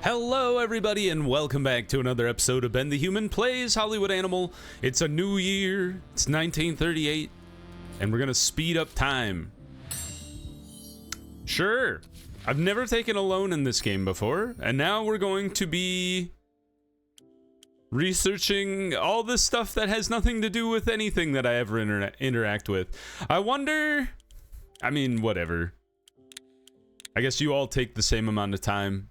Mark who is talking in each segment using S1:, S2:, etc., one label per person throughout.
S1: Hello everybody and welcome back to another episode of Ben the Human Plays Hollywood Animal. It's a new year, it's 1938, and we're gonna speed up time. Sure, I've never taken a loan in this game before, and now we're going to be researching all this stuff that has nothing to do with anything that I ever interact with. I wonder, I mean, whatever. I guess you all take the same amount of time.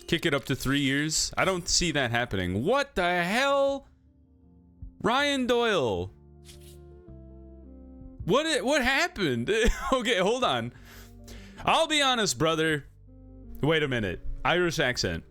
S1: Kick it up to 3 years. I don't see that happening. What the hell? Ryan Doyle. What happened? Okay, hold on. I'll be honest, brother. Wait a minute. Irish accent.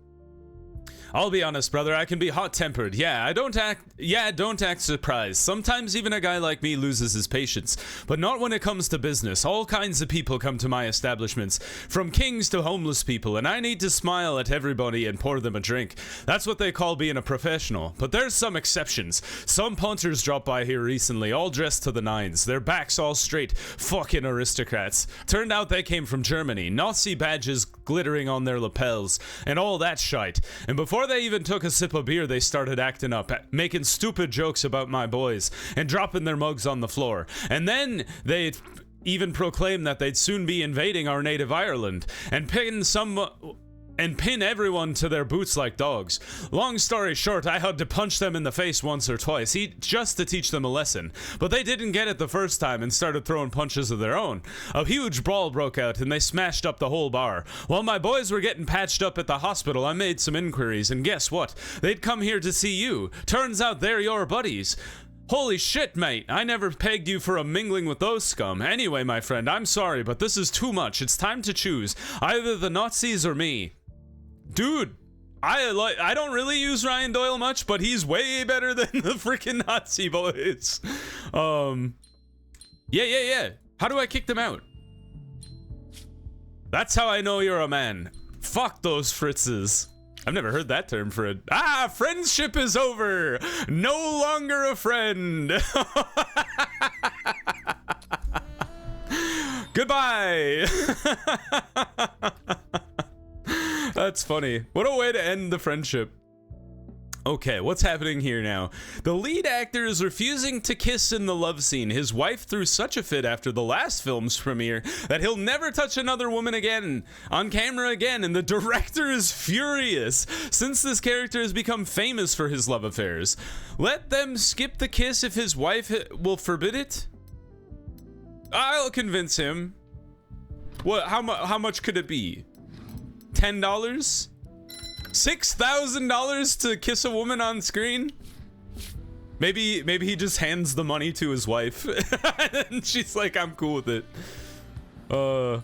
S1: I'll be honest, brother, I can be hot-tempered. Don't act surprised. Sometimes even a guy like me loses his patience. But not when it comes to business. All kinds of people come to my establishments, from kings to homeless people, and I need to smile at everybody and pour them a drink. That's what they call being a professional. But there's some exceptions. Some punters dropped by here recently, all dressed to the nines. Their backs all straight. Fucking aristocrats. Turned out they came from Germany. Nazi badges glittering on their lapels, and all that shite. And before they even took a sip of beer, they started acting up, making stupid jokes about my boys, and dropping their mugs on the floor. And then they even proclaimed that they'd soon be invading our native Ireland, and pin everyone to their boots like dogs. Long story short, I had to punch them in the face once or twice, just to teach them a lesson. But they didn't get it the first time and started throwing punches of their own. A huge brawl broke out and they smashed up the whole bar. While my boys were getting patched up at the hospital, I made some inquiries, and guess what? They'd come here to see you. Turns out they're your buddies. Holy shit, mate, I never pegged you for a mingling with those scum. Anyway, my friend, I'm sorry, but this is too much. It's time to choose. Either the Nazis or me. Dude, I don't really use Ryan Doyle much, but he's way better than the freaking Nazi boys. Yeah. How do I kick them out? That's how I know you're a man. Fuck those fritzes. I've never heard that term for it. Friendship is over. No longer a friend. Goodbye. That's funny. What a way to end the friendship. Okay, what's happening here now? The lead actor is refusing to kiss in the love scene. His wife threw such a fit after the last film's premiere that he'll never touch another woman again, on camera again, and the director is furious, since this character has become famous for his love affairs. Let them skip the kiss if his wife will forbid it? I'll convince him. What? How much could it be? $10? $6,000 to kiss a woman on screen? Maybe he just hands the money to his wife and she's like, I'm cool with it. I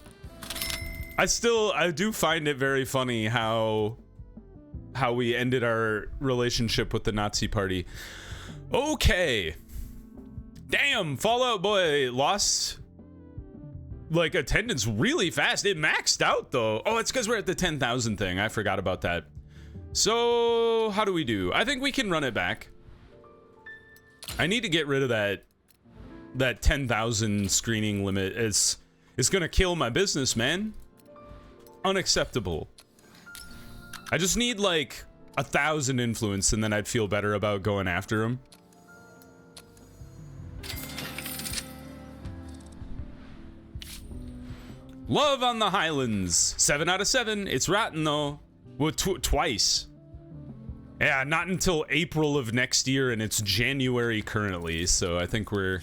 S1: do find it very funny how we ended our relationship with the Nazi party. Okay. Damn, Fallout Boy lost like attendance really fast. It maxed out though. Oh, it's because we're at the 10,000 thing. I forgot about that. So how do we do? I think we can run it back. I need to get rid of that 10,000 screening limit. It's gonna kill my business, man. Unacceptable. I just need like 1,000 influence and then I'd feel better about going after him. Love on the Highlands. 7 out of 7. It's rotten though. Well, twice. Yeah, not until April of next year, and it's January currently. So I think we're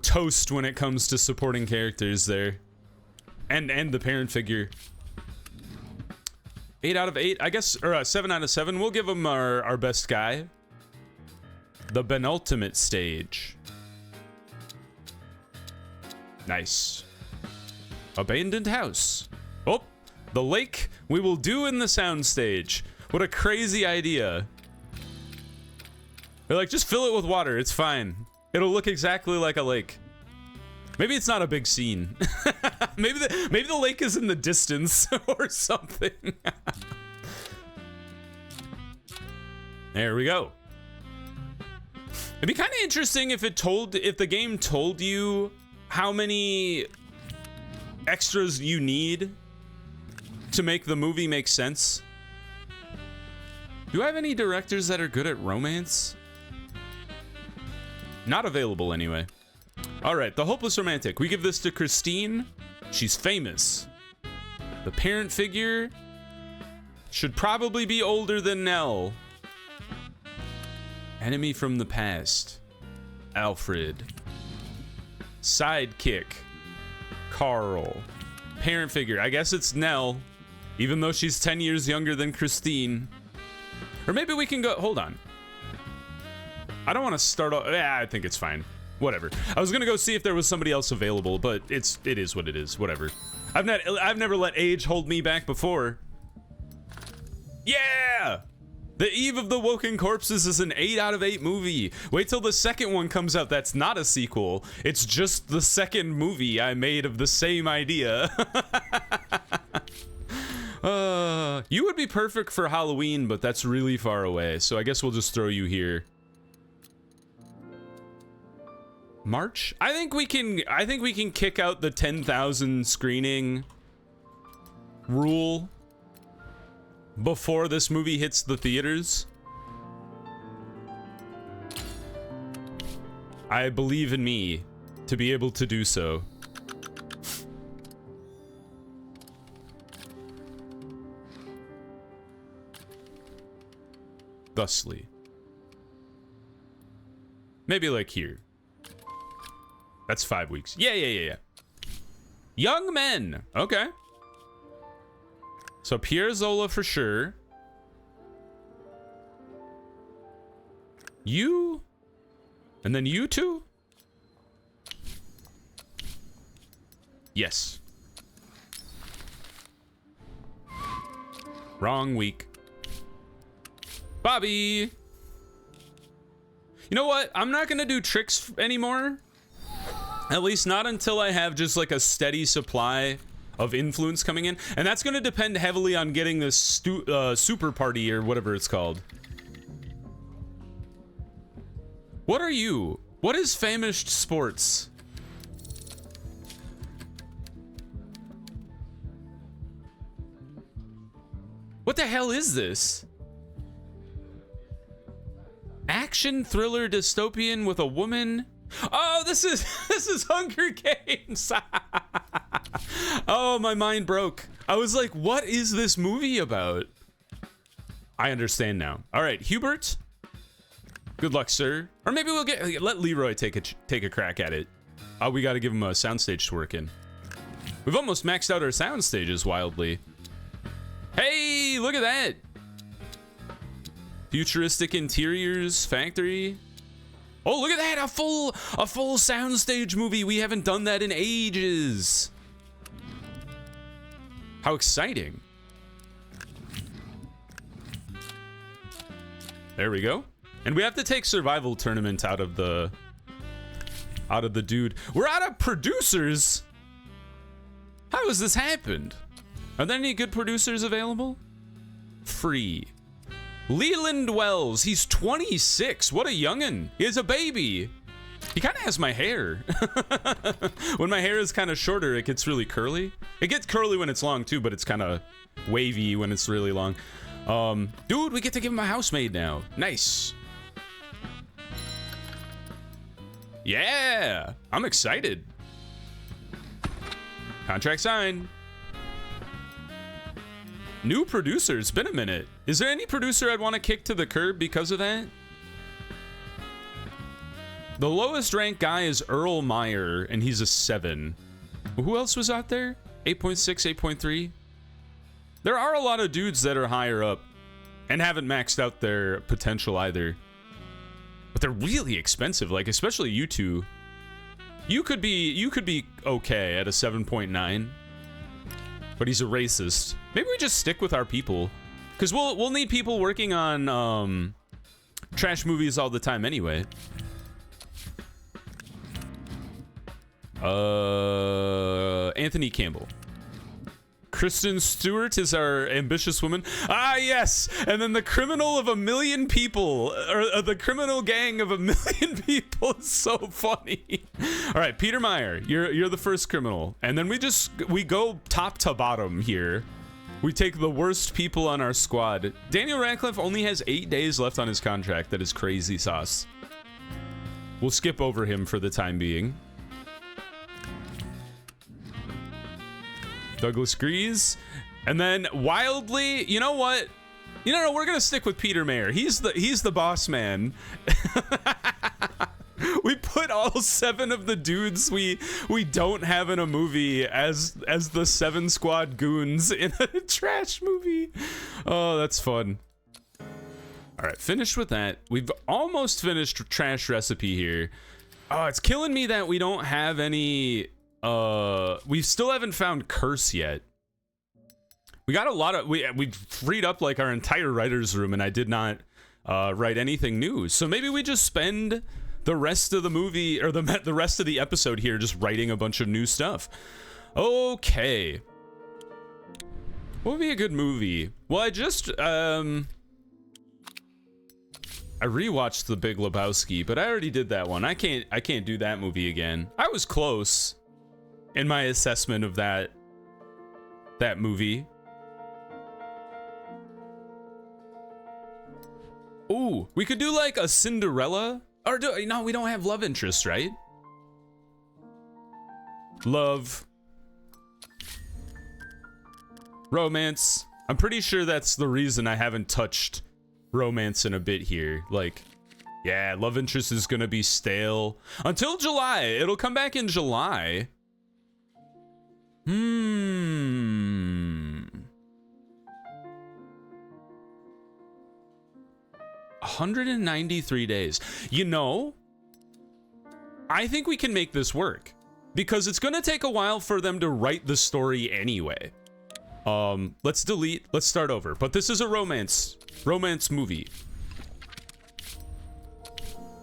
S1: toast when it comes to supporting characters there, and the parent figure. 8 out of 8, I guess, or 7 out of 7. We'll give him our best guy. The penultimate stage. Nice. Abandoned house. Oh, the lake we will do in the soundstage. What a crazy idea. They're like, just fill it with water. It's fine. It'll look exactly like a lake. Maybe it's not a big scene. maybe the lake is in the distance or something. There we go. It'd be kind of interesting if if the game told you how many extras you need to make the movie make sense. Do I have any directors that are good at romance? Not available anyway. All right, The Hopeless Romantic. We give this to Christine. She's famous. The parent figure should probably be older than Nell. Enemy from the past. Alfred. Sidekick. Carl. Parent figure. I guess it's Nell, even though she's 10 years younger than Christine. Or maybe we can go... Hold on. I don't want to start off... Yeah, I think it's fine. Whatever. I was going to go see if there was somebody else available, but it is what it is. Whatever. I've never let age hold me back before. Yeah! The Eve of the Woken Corpses is an 8 out of 8 movie. Wait till the second one comes out. That's not a sequel. It's just the second movie I made of the same idea. You would be perfect for Halloween, but that's really far away. So I guess we'll just throw you here. March? I think we can kick out the 10,000 screening rule before this movie hits the theaters. I believe in me to be able to do so. Thusly. Maybe like here. That's 5 weeks. Yeah. Young men. Okay. So Pierre Zola for sure. You? And then you two? Yes. Wrong week. Bobby. You know what? I'm not gonna do tricks anymore. At least not until I have just like a steady supply of influence coming in. And that's gonna depend heavily on getting this super party or whatever it's called. What are you? What is famished sports? What the hell is this? Action thriller dystopian with a woman. Oh, this is Hunger Games. Oh, my mind broke. I was like, what is this movie about? I understand now. All right, Hubert. Good luck, sir. Or maybe we'll let Leroy take a crack at it. Oh, we got to give him a soundstage to work in. We've almost maxed out our sound stages wildly. Hey, look at that. Futuristic interiors, factory. Oh, look at that, a full soundstage movie. We haven't done that in ages. How exciting. There we go. And we have to take survival tournament out of the dude. We're out of producers. How has this happened? Are there any good producers available? Free. Leland Wells, he's 26. What a youngin'. He has a baby. He kind of has my hair. When my hair is kind of shorter, it gets really curly. It gets curly when it's long too, but it's kind of wavy when it's really long. Dude, we get to give him a housemaid now. Nice. Yeah, I'm excited. Contract signed. New producer, it's been a minute. Is there any producer I'd want to kick to the curb because of that? The lowest ranked guy is Earl Meyer, and he's a 7. Who else was out there? 8.6, 8.3? There are a lot of dudes that are higher up and haven't maxed out their potential either. But they're really expensive, like especially you two. You could be okay at a 7.9. But he's a racist. Maybe we just stick with our people, because we'll need people working on trash movies all the time anyway. Anthony Campbell. Kristen Stewart is our ambitious woman. Ah, yes. And then the criminal of a million people, or the criminal gang of a million people is so funny. All right, Peter Meyer, you're the first criminal. And then we go top to bottom here. We take the worst people on our squad. Daniel Radcliffe only has 8 days left on his contract. That is crazy sauce. We'll skip over him for the time being. Douglas Grease. And then wildly, you know what? You know, we're gonna stick with Peter Mayer. He's the boss man. We put all 7 of the dudes we don't have in a movie as the 7 squad goons in a trash movie. Oh, that's fun. All right, finished with that. We've almost finished trash recipe here. Oh, it's killing me that we don't have any. We still haven't found curse yet. We got a lot of we freed up like our entire writer's room, and I did not write anything new. So maybe we just spend the rest of the movie or the rest of the episode here just writing a bunch of new stuff. Okay. What would be a good movie? Well, I just I rewatched The Big Lebowski, but I already did that one. I can't do that movie again. I was close in my assessment of that movie. Ooh, we could do like a Cinderella. Or no, we don't have love interest, right? Love. Romance. I'm pretty sure that's the reason I haven't touched romance in a bit here. Like, yeah, love interest is gonna be stale until July. It'll come back in July. 193 days. You know, I think we can make this work because it's gonna take a while for them to write the story anyway. Let's delete, let's start over. But this is a romance movie.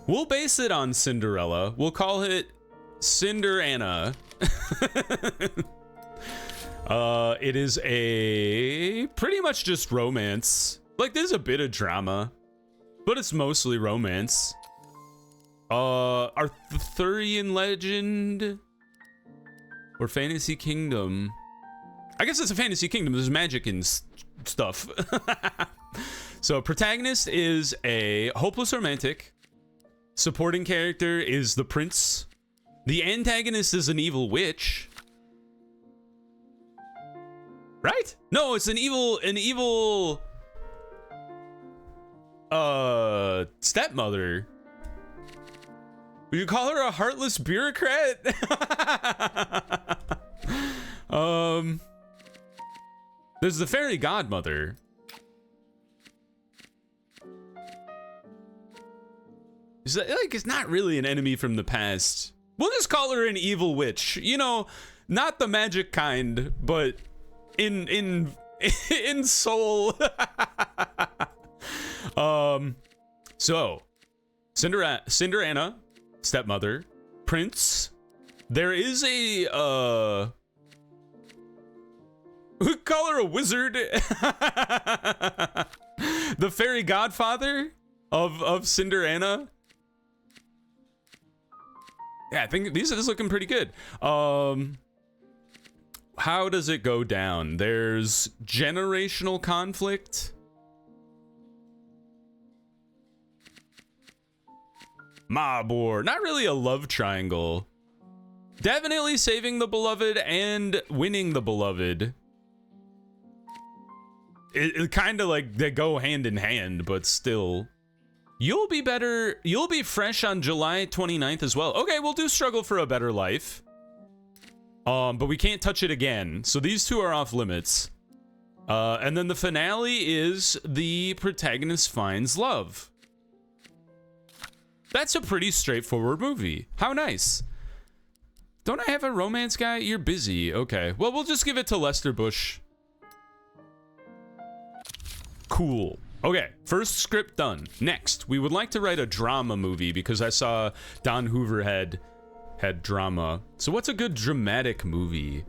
S1: We'll base it on Cinderella. We'll call it Cinder-Anna. It is a pretty much just romance. Like, there's a bit of drama, but it's mostly romance. Arthurian legend or fantasy kingdom. I guess it's a fantasy kingdom. There's magic and stuff. So protagonist is a hopeless romantic. Supporting character is the prince. The antagonist is an evil witch. Right? No, it's an evil stepmother. Would you call her a heartless bureaucrat? There's the fairy godmother. Is that, like, it's not really an enemy from the past. We'll just call her an evil witch. You know, not the magic kind, but in soul. So Cinder-Anna, stepmother, prince. There is a we call her a wizard. The fairy godfather of Cinder-Anna. Yeah, I think this is looking pretty good. How does it go down? There's generational conflict. Mob war. Not really a love triangle. Definitely saving the beloved and winning the beloved. It kind of like they go hand in hand, but still. You'll be better. You'll be fresh on July 29th as well. Okay, we'll do struggle for a better life. But we can't touch it again. So these two are off limits. And then the finale is the protagonist finds love. That's a pretty straightforward movie. How nice. Don't I have a romance guy? You're busy. Okay. Well, we'll just give it to Lester Bush. Cool. Okay, first script done. Next, we would like to write a drama movie because I saw Don Hoover had drama. So what's a good dramatic movie?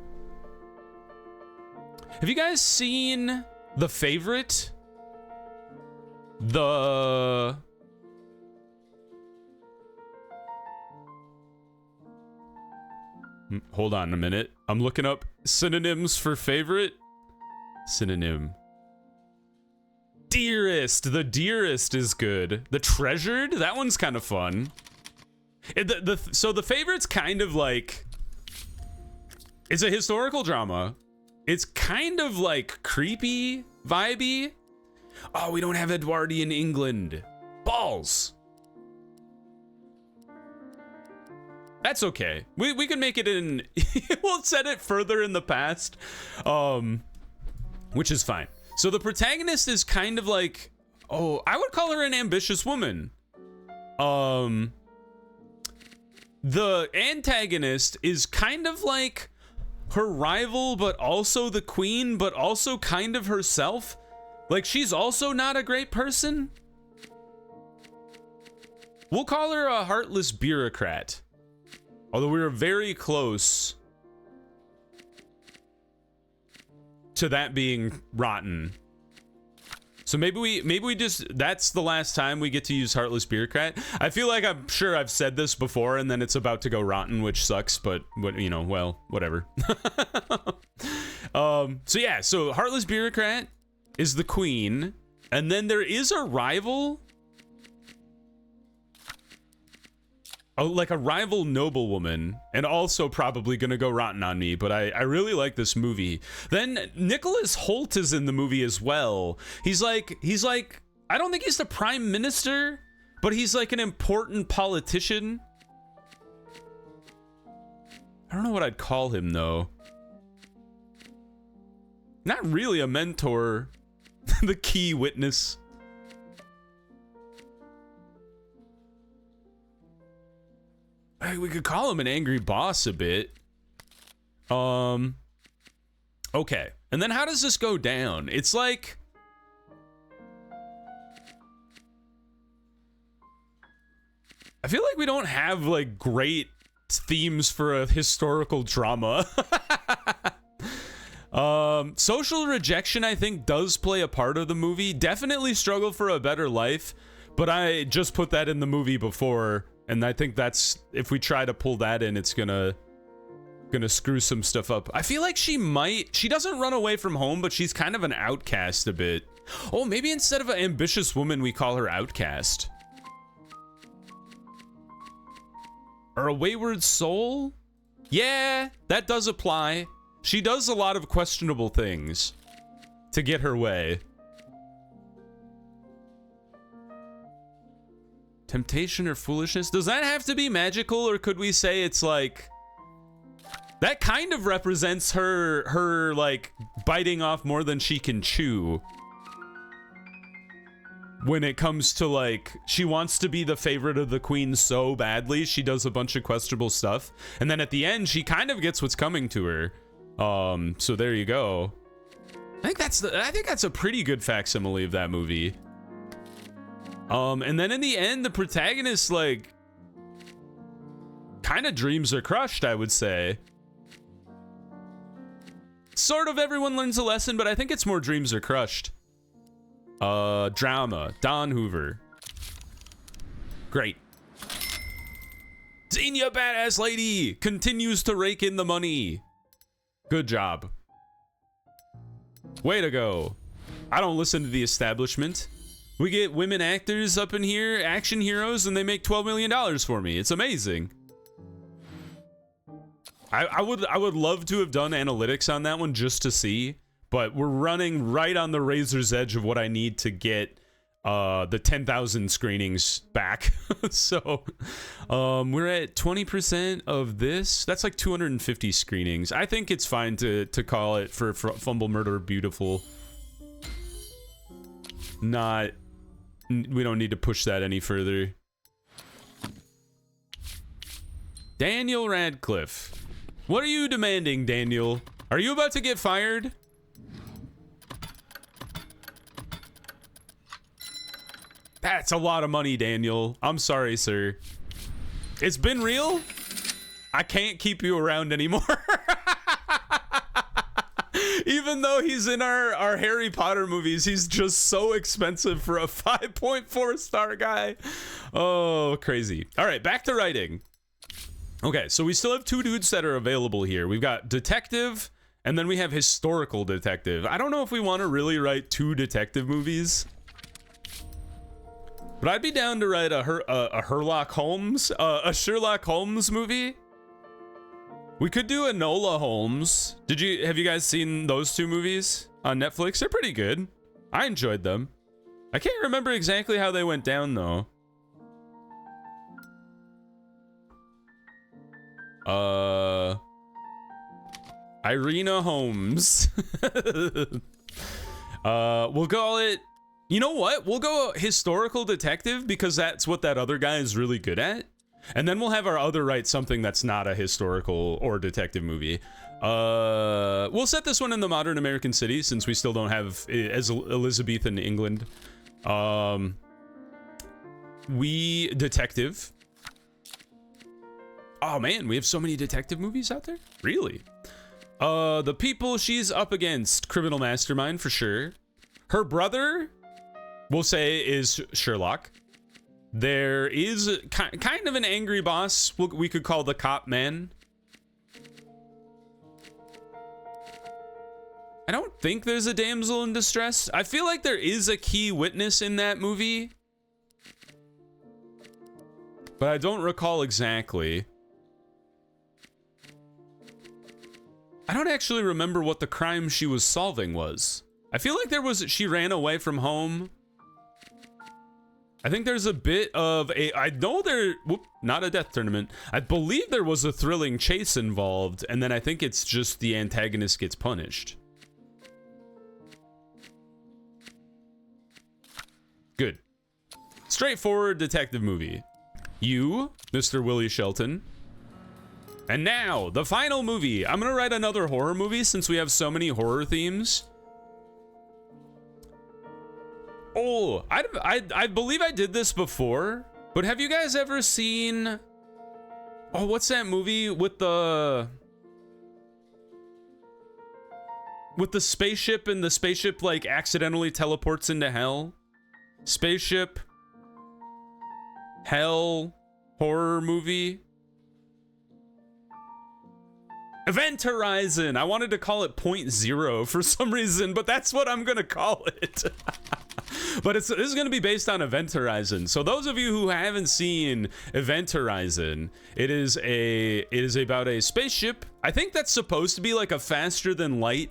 S1: Have you guys seen The Favorite? Hold on a minute. I'm looking up synonyms for favorite. Synonym. Dearest. The dearest is good. The treasured? That one's kind of fun. So the favorite's kind of like... It's a historical drama. It's kind of like creepy, vibey. Oh, we don't have Edwardian England. Balls. That's okay. We can make it in... We'll set it further in the past. Which is fine. So the protagonist is kind of like... Oh, I would call her an ambitious woman. The antagonist is kind of like her rival, but also the queen, but also kind of herself. Like, she's also not a great person. We'll call her a heartless bureaucrat. Although we were very close to that being rotten. So maybe we just, that's the last time we get to use heartless bureaucrat. I feel like I'm sure I've said this before and then it's about to go rotten, which sucks, but what, you know, well, whatever. So yeah, so heartless bureaucrat is the queen, and then there is a rival. Oh, like a rival noblewoman, and also probably gonna go rotten on me, but I really like this movie. Then Nicholas Hoult is in the movie as well. He's like, I don't think he's the prime minister, but he's like an important politician. I don't know what I'd call him though. Not really a mentor. The key witness. We could call him an angry boss a bit. Okay. And then how does this go down? It's like... I feel like we don't have, like, great themes for a historical drama. Social rejection, I think, does play a part of the movie. Definitely struggle for a better life. But I just put that in the movie before... And I think that's, if we try to pull that in, it's gonna screw some stuff up. I feel like she doesn't run away from home, but she's kind of an outcast a bit. Oh, maybe instead of an ambitious woman, we call her outcast. Or a wayward soul? Yeah, that does apply. She does a lot of questionable things to get her way. Temptation or foolishness? Does that have to be magical, or could we say it's like... That kind of represents her like, biting off more than she can chew. When it comes to, like, she wants to be the favorite of the queen so badly, she does a bunch of questionable stuff. And then at the end, she kind of gets what's coming to her. So there you go. I think that's a pretty good facsimile of that movie. And then in the end, the protagonist, like, kind of dreams are crushed, I would say. Sort of everyone learns a lesson, but I think it's more dreams are crushed. Drama. Don Hoover. Great. Xenia Badass Lady continues to rake in the money. Good job. Way to go. I don't listen to the establishment. We get women actors up in here, action heroes, and they make $12 million for me. It's amazing. I would love to have done analytics on that one just to see, but we're running right on the razor's edge of what I need to get the 10,000 screenings back. So we're at 20% of this. That's like 250 screenings. I think it's fine to call it for Fumble Murder Beautiful. We don't need to push that any further. Daniel Radcliffe. What are you demanding, Daniel? Are you about to get fired? That's a lot of money, Daniel. I'm sorry, sir. It's been real. I can't keep you around anymore. Even though he's in our Harry Potter movies, he's just so expensive for a 5.4 star guy. Oh, crazy. All right, back to writing. Okay, so we still have two dudes that are available here. We've got detective And then we have historical detective. I don't know if we want to really write 2 detective movies. But I'd be down to write a Sherlock Holmes movie. We could do Enola Holmes. Have you guys seen those 2 movies on Netflix? They're pretty good. I enjoyed them. I can't remember exactly how they went down though. Irina Holmes. We'll call it, you know what? We'll go historical detective because that's what that other guy is really good at. And then we'll have our other write something that's not a historical or detective movie. We'll set this one in the modern American city since we still don't have as Elizabethan England. We detective. Oh man, we have so many detective movies out there? Really? The people she's up against, criminal mastermind for sure. Her brother, we'll say, is Sherlock. There is kind of an angry boss we could call the cop man. I don't think there's a damsel in distress. I feel like there is a key witness in that movie, but I don't recall exactly. I don't actually remember what the crime she was solving was. I feel like she ran away from home. I think there's a bit of not a death tournament. I believe there was a thrilling chase involved, and then I think it's just the antagonist gets punished. Good. Straightforward detective movie. You, Mr. Willie Shelton. And now, the final movie. I'm gonna write another horror movie since we have so many horror themes. Oh, I believe I did this before, but have you guys ever seen... Oh, what's that movie with the spaceship and the spaceship like accidentally teleports into hell? Spaceship, hell, horror movie. Event Horizon. I wanted to call it Point Zero for some reason, but that's what I'm gonna call it. But this is going to be based on Event Horizon. So those of you who haven't seen Event Horizon, it is about a spaceship. I think that's supposed to be like a faster than light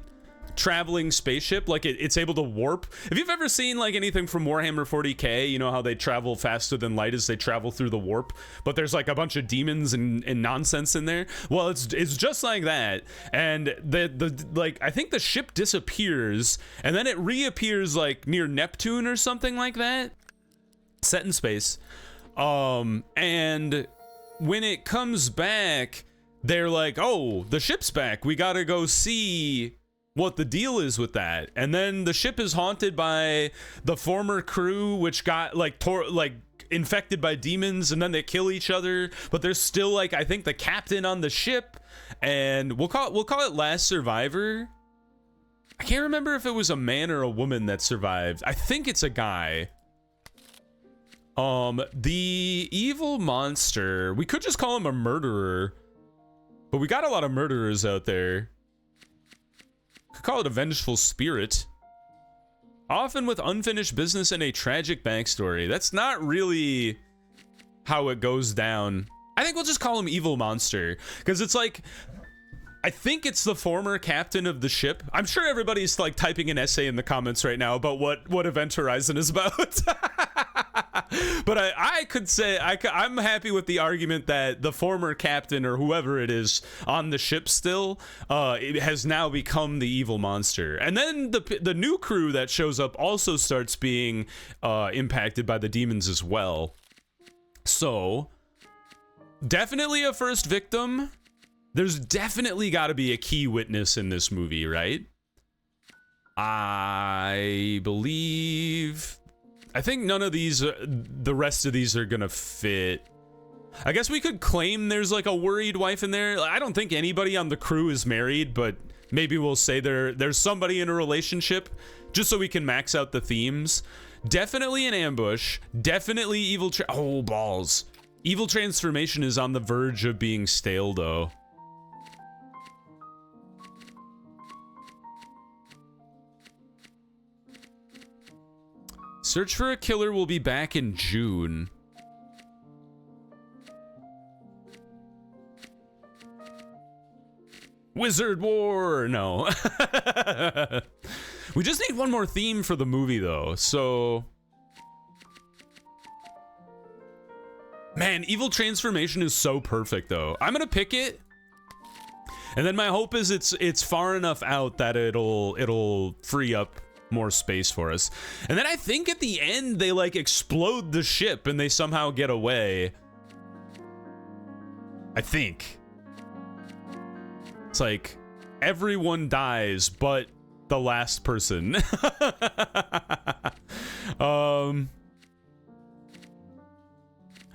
S1: traveling spaceship, like it's able to warp. If you've ever seen like anything from Warhammer 40k, you know how they travel faster than light as they travel through the warp, but there's like a bunch of demons and nonsense in there. Well, it's just like that, and the like I think the ship disappears and then it reappears like near Neptune or something like that, set in space. And when it comes back, they're like, oh, the ship's back, we gotta go see what the deal is with that. And then the ship is haunted by the former crew, which got like infected by demons, and then they kill each other, but there's still like I think the captain on the ship, and we'll call it Last Survivor. I can't remember if it was a man or a woman that survived. I think it's a guy. The evil monster, we could just call him a murderer, but we got a lot of murderers out there. Could call it a vengeful spirit. Often with unfinished business and a tragic backstory. That's not really how it goes down. I think we'll just call him Evil Monster, because it's like, I think it's the former captain of the ship. I'm sure everybody's like typing an essay in the comments right now about what Event Horizon is about. But I could say, I'm happy with the argument that the former captain or whoever it is on the ship still it has now become the evil monster. And then the new crew that shows up also starts being impacted by the demons as well. So, definitely a first victim. There's definitely got to be a key witness in this movie, right? I think none of these, the rest of these are gonna fit. I guess we could claim there's like a worried wife in there. I don't think anybody on the crew is married, but maybe we'll say there's somebody in a relationship, just so we can max out the themes. Definitely an ambush. Definitely evil. Oh, balls. Evil transformation is on the verge of being stale, though. Search for a Killer will be back in June. Wizard War! No. We just need one more theme for the movie, though, so... Man, Evil Transformation is so perfect, though. I'm gonna pick it. And then my hope is it's far enough out that it'll free up more space for us. And then I think at the end they like explode the ship and they somehow get away. I think. It's like everyone dies but the last person.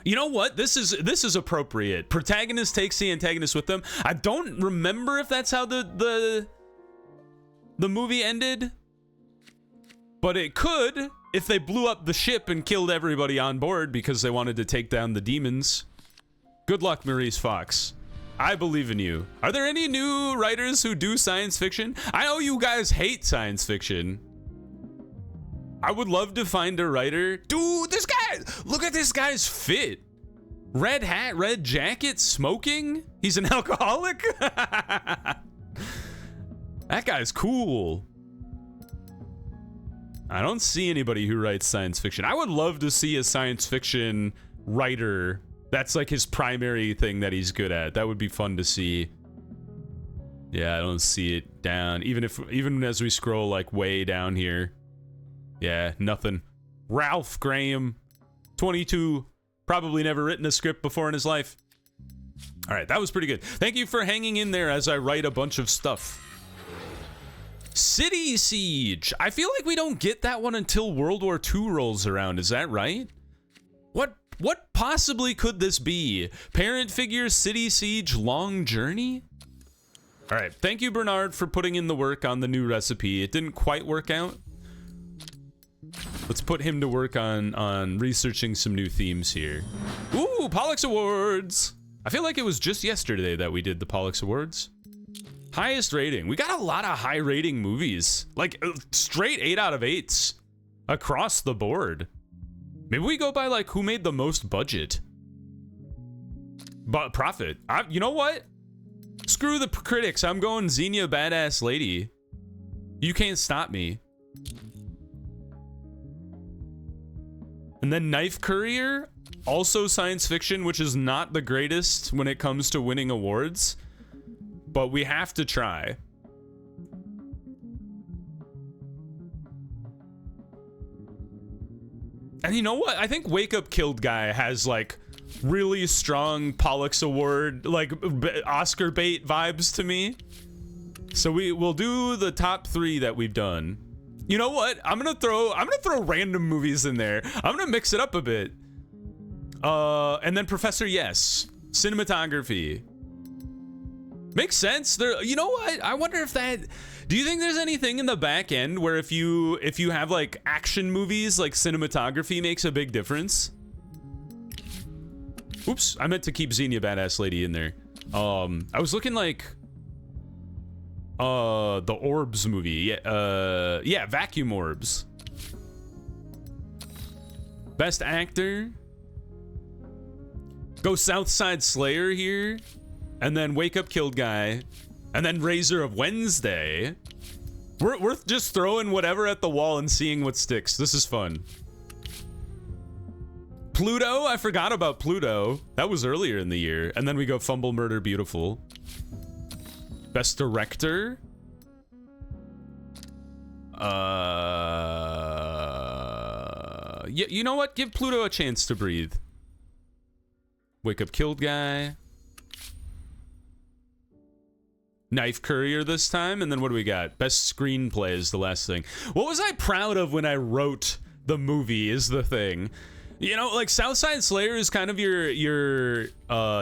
S1: You know what? This is appropriate. Protagonist takes the antagonist with them. I don't remember if that's how the movie ended, but it could if they blew up the ship and killed everybody on board because they wanted to take down the demons. Good luck, Maurice Fox. I believe in you. Are there any new writers who do science fiction? I know you guys hate science fiction. I would love to find a writer. Dude, this guy, look at this guy's fit. Red hat, red jacket, smoking. He's an alcoholic. That guy's cool. I don't see anybody who writes science fiction. I would love to see a science fiction writer. That's like his primary thing that he's good at. That would be fun to see. Yeah, I don't see it down. Even as we scroll like way down here. Yeah, nothing. Ralph Graham, 22, probably never written a script before in his life. All right, that was pretty good. Thank you for hanging in there as I write a bunch of stuff. City Siege. I feel like we don't get that one until World War II rolls around. Is that right? What possibly could this be? Parent Figure City Siege Long Journey? All right, thank you, Bernard, for putting in the work on the new recipe. It didn't quite work out. Let's put him to work on researching some new themes here. Ooh, Pollux Awards! I feel like it was just yesterday that we did the Pollux Awards. Highest rating. We got a lot of high rating movies. Like, straight 8 out of 8s. Across the board. Maybe we go by, like, who made the most budget. But profit. You know what? Screw the critics. I'm going Xenia Badass Lady. You can't stop me. And then Knife Courier, also science fiction, which is not the greatest when it comes to winning awards, but we have to try. And you know what? I think Wake Up Killed Guy has like really strong Pollux Award, like Oscar bait vibes to me. So we'll do the top 3 that we've done. You know what? I'm gonna throw random movies in there. I'm gonna mix it up a bit. And then Professor Yes, cinematography. Makes sense. There. You know what? I wonder if that. Do you think there's anything in the back end where if you have like action movies, like cinematography makes a big difference? Oops, I meant to keep Xenia Badass Lady in there. I was looking like. The Orbs movie. Yeah, Vacuum Orbs. Best actor. Go Southside Slayer here. And then Wake Up Killed Guy. And then Razor of Wednesday. We're just throwing whatever at the wall and seeing what sticks. This is fun. Pluto, I forgot about Pluto. That was earlier in the year. And then we go Fumble Murder Beautiful. Best Director. Yeah, you know what? Give Pluto a chance to breathe. Wake Up Killed Guy. Knife Courier this time, and then what do we got? Best Screenplay is the last thing. What was I proud of when I wrote the movie is the thing. You know, like Southside Slayer is kind of your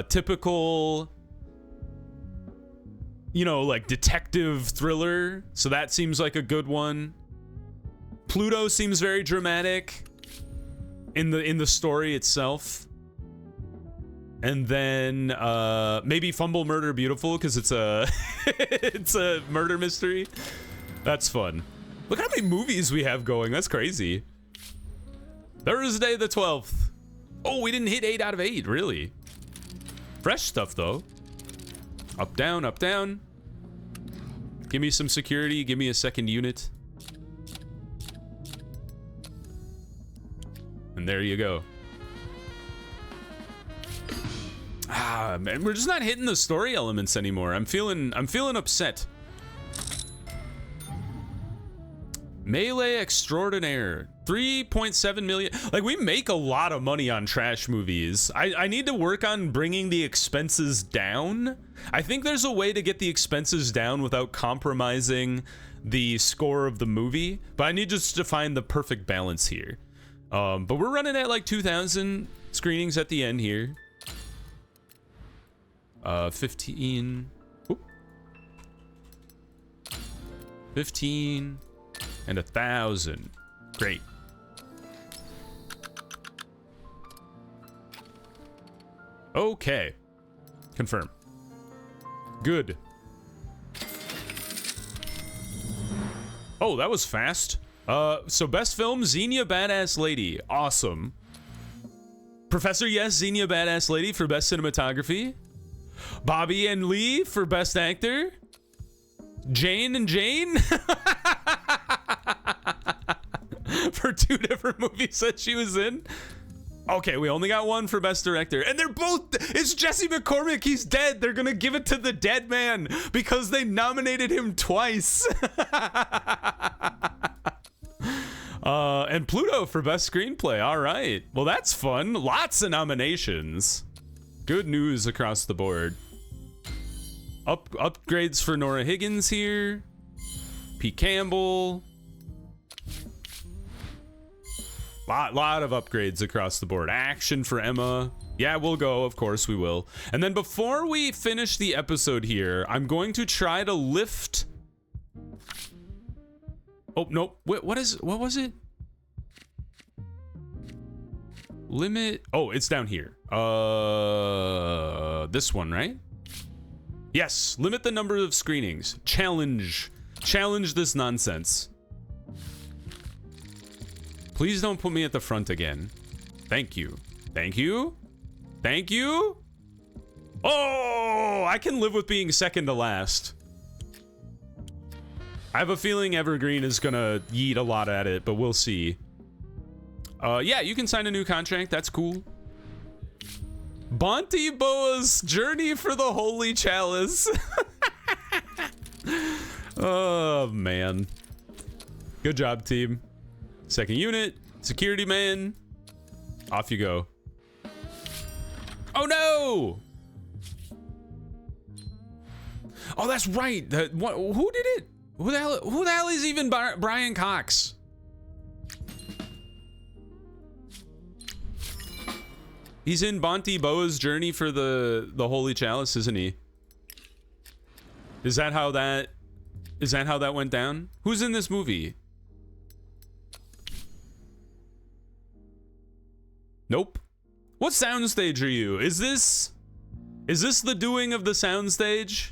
S1: typical, you know, like detective thriller, so that seems like a good one. Pluto seems very dramatic in the story itself. And then maybe Fumble Murder Beautiful because it's a it's a murder mystery. That's fun. Look how many movies we have going. That's crazy. Thursday the 12th. Oh, we didn't hit 8 out of 8, really. Fresh stuff, though. Up, down, up, down. Give me some security. Give me a second unit. And there you go. Ah, man, we're just not hitting the story elements anymore. I'm feeling upset. Melee Extraordinaire. 3.7 million. Like, we make a lot of money on trash movies. I need to work on bringing the expenses down. I think there's a way to get the expenses down without compromising the score of the movie, but I need just to find the perfect balance here. But we're running at like 2,000 screenings at the end here. 15. Whoop. 15 and 1,000. Great. Okay. Confirm. Good. Oh, that was fast. So best film, Xenia Badass Lady. Awesome. Professor Yes, Xenia Badass Lady for best cinematography. Bobby and Lee for best actor. Jane and Jane for 2 different movies that she was in. Okay, we only got 1 for best director, and they're both, it's Jesse McCormick, he's dead. They're gonna give it to the dead man because they nominated him twice. And Pluto for best screenplay. All right, well, that's fun. Lots of nominations. Good news across the board. Upgrades for Nora Higgins here. P. Campbell. Lot of upgrades across the board. Action for Emma. Yeah, we'll go. Of course we will. And then before we finish the episode here, I'm going to try to lift. Oh, nope. What was it? Limit. Oh, it's down here. This one, right? Yes. Limit the number of screenings. Challenge this nonsense. Please don't put me at the front again. Thank you. Thank you. Thank you. Oh, I can live with being second to last. I have a feeling Evergreen is gonna yeet a lot at it, but we'll see. Yeah, you can sign a new contract. That's cool. Bonte Boa's Journey for the Holy Chalice. Oh, man. Good job, team. Second unit, security man. Off you go. Oh, no! Oh, that's right. Who did it? Who the hell is even Brian Cox? He's in Bonte Boa's Journey for the Holy Chalice, isn't he? Is that how that went down? Who's in this movie? Nope. What soundstage are you? Is this the doing of the soundstage?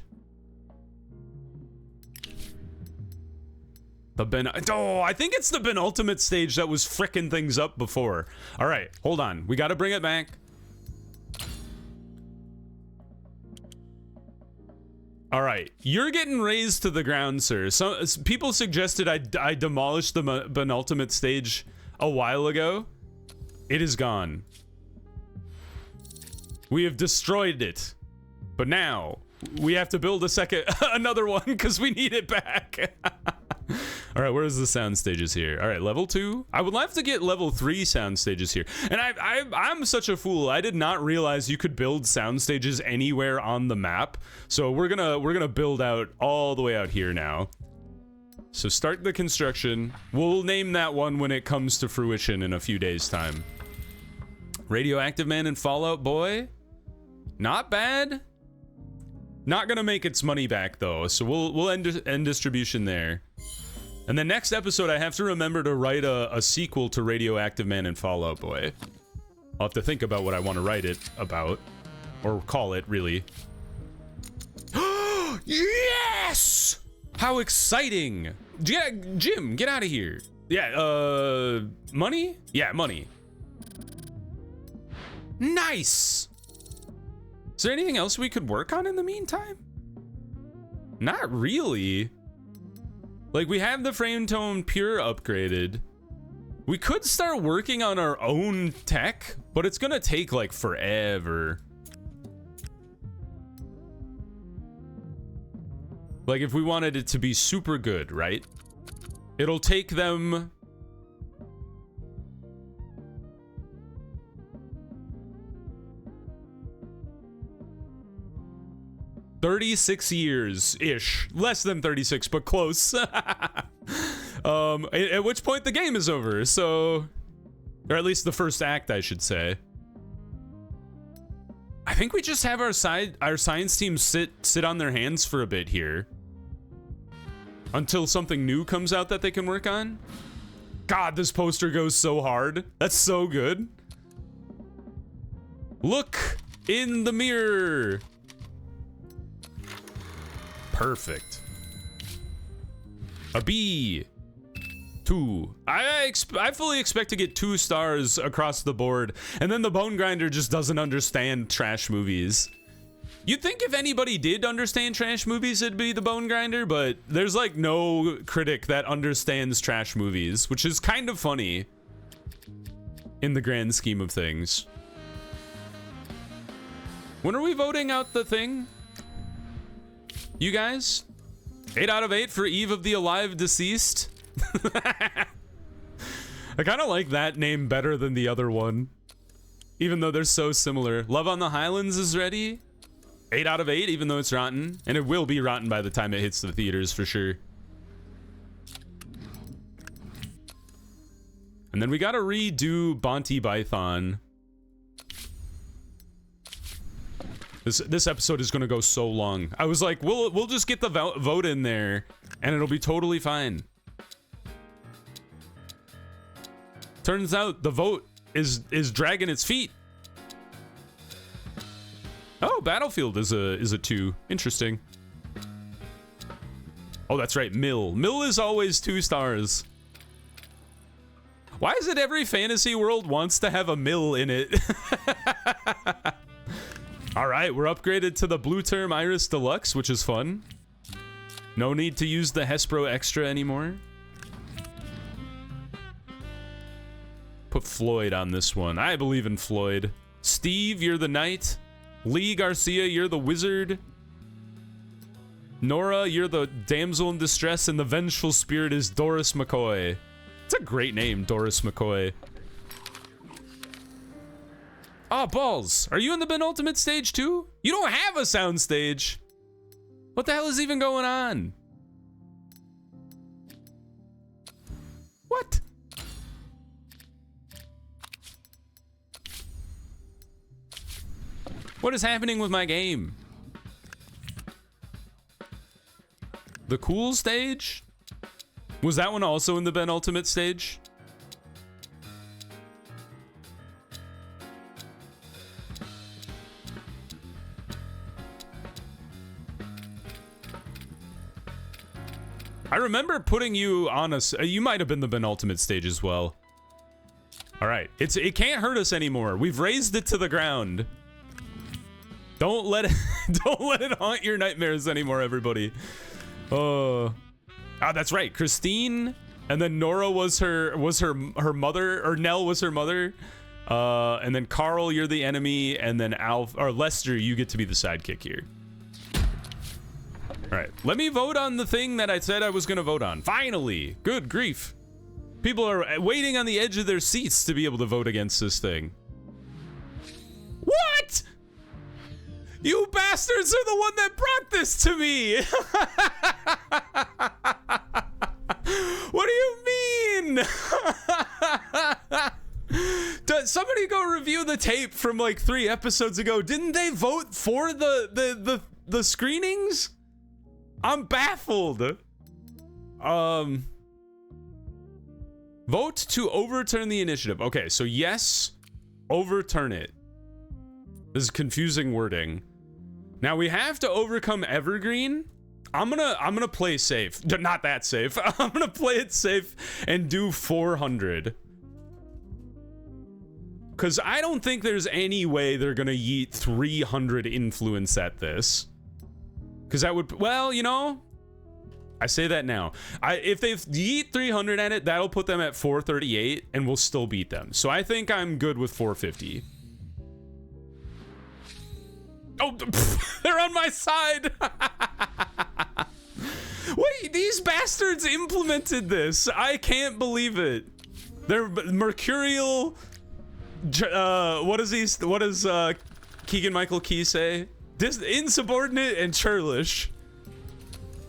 S1: Oh, I think it's the penultimate stage that was fricking things up before. All right, hold on. We got to bring it back. All right, you're getting razed to the ground, sir. So people suggested I demolished the penultimate stage a while ago. It is gone. We have destroyed it. But now we have to build another one because we need it back. All right, where's the sound stages here? All right, level 2. I would love to get level 3 sound stages here. And I'm such a fool. I did not realize you could build sound stages anywhere on the map. So we're gonna build out all the way out here now. So start the construction. We'll name that one when it comes to fruition in a few days' time. Radioactive Man and Fallout Boy. Not bad. Not gonna make its money back though, so we'll end distribution there. And the next episode, I have to remember to write a sequel to Radioactive Man and Fallout Boy. I'll have to think about what I want to write it about, or call it, really. Yes! How exciting! Yeah, Jim, get out of here. Yeah, money? Yeah, money. Nice! Is there anything else we could work on in the meantime? Not really. Like, we have the frame tone pure upgraded. We could start working on our own tech, but it's gonna take like forever. Like, if we wanted it to be super good, right? It'll take them... $36 years-ish. Less than 36, but close. At which point the game is over, so... Or at least the first act, I should say. I think we just have our science team sit on their hands for a bit here. Until something new comes out that they can work on. God, this poster goes so hard. That's so good. Look in the mirror. Perfect. A B. 2. I fully expect to get 2 stars across the board, and then the Bone Grinder just doesn't understand trash movies. You'd think if anybody did understand trash movies, it'd be the Bone Grinder, but there's like no critic that understands trash movies, which is kind of funny in the grand scheme of things. When are we voting out the thing? You guys? 8 out of 8 for Eve of the Alive Deceased. I kind of like that name better than the other one, even though they're so similar. Love on the Highlands is ready. 8 out of 8, even though it's rotten, and it will be rotten by the time it hits the theaters for sure. And then we gotta redo Bonty Python. This episode is gonna go so long. I was like, we'll just get the vote in there, and it'll be totally fine. Turns out the vote is dragging its feet. Oh, Battlefield is a 2. Interesting. Oh, that's right, Mill. Mill is always 2 stars. Why is it every fantasy world wants to have a mill in it? All right, we're upgraded to the Blue Term Iris Deluxe, which is fun. No need to use the Hespro Extra anymore. Put Floyd on this one. I believe in Floyd. Steve, you're the knight. Lee Garcia, you're the wizard. Nora, you're the damsel in distress, and the vengeful spirit is Doris McCoy. It's a great name, Doris McCoy. Oh, balls. Are you in the penultimate stage too? You don't have a sound stage. What the hell is even going on? What? What is happening with my game? The cool stage? Was that one also in the penultimate stage? I remember putting you on a... You might have been the penultimate stage as well. All right. It can't hurt us anymore. We've raised it to the ground. Don't let it haunt your nightmares anymore, everybody. Oh, that's right. Christine, and then Nora was her mother, or Nell was her mother. And then Carl, you're the enemy, and then Lester, you get to be the sidekick here. All right, let me vote on the thing that I said I was gonna vote on. Finally, good grief. People are waiting on the edge of their seats to be able to vote against this thing. What? You bastards are the one that brought this to me! What do you mean? Does somebody go review the tape from like 3 episodes ago? Didn't they vote for the screenings? I'm baffled. Vote to overturn the initiative. Okay, so yes, overturn it. This is confusing wording. Now we have to overcome Evergreen. I'm gonna play safe. Not that safe. I'm gonna play it safe and do 400. because I don't think there's any way they're gonna yeet 300 influence at this. Because that would, well, you know, I say that now. If they yeet 300 at it, that'll put them at 438, and we'll still beat them. So I think I'm good with 450. Oh, they're on my side. Wait, these bastards implemented this. I can't believe it. They're mercurial. What does Keegan-Michael Key say? Insubordinate and churlish.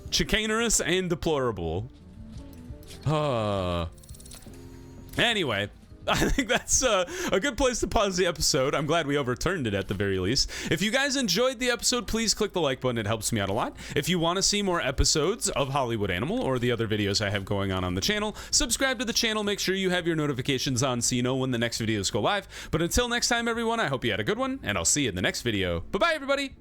S1: Chicanerous and deplorable. Anyway, I think that's a good place to pause the episode. I'm glad we overturned it at the very least. If you guys enjoyed the episode, please click the like button. It helps me out a lot. If you want to see more episodes of Hollywood Animal or the other videos I have going on the channel, subscribe to the channel. Make sure you have your notifications on so you know when the next videos go live. But until next time, everyone, I hope you had a good one, and I'll see you in the next video. Bye-bye, everybody.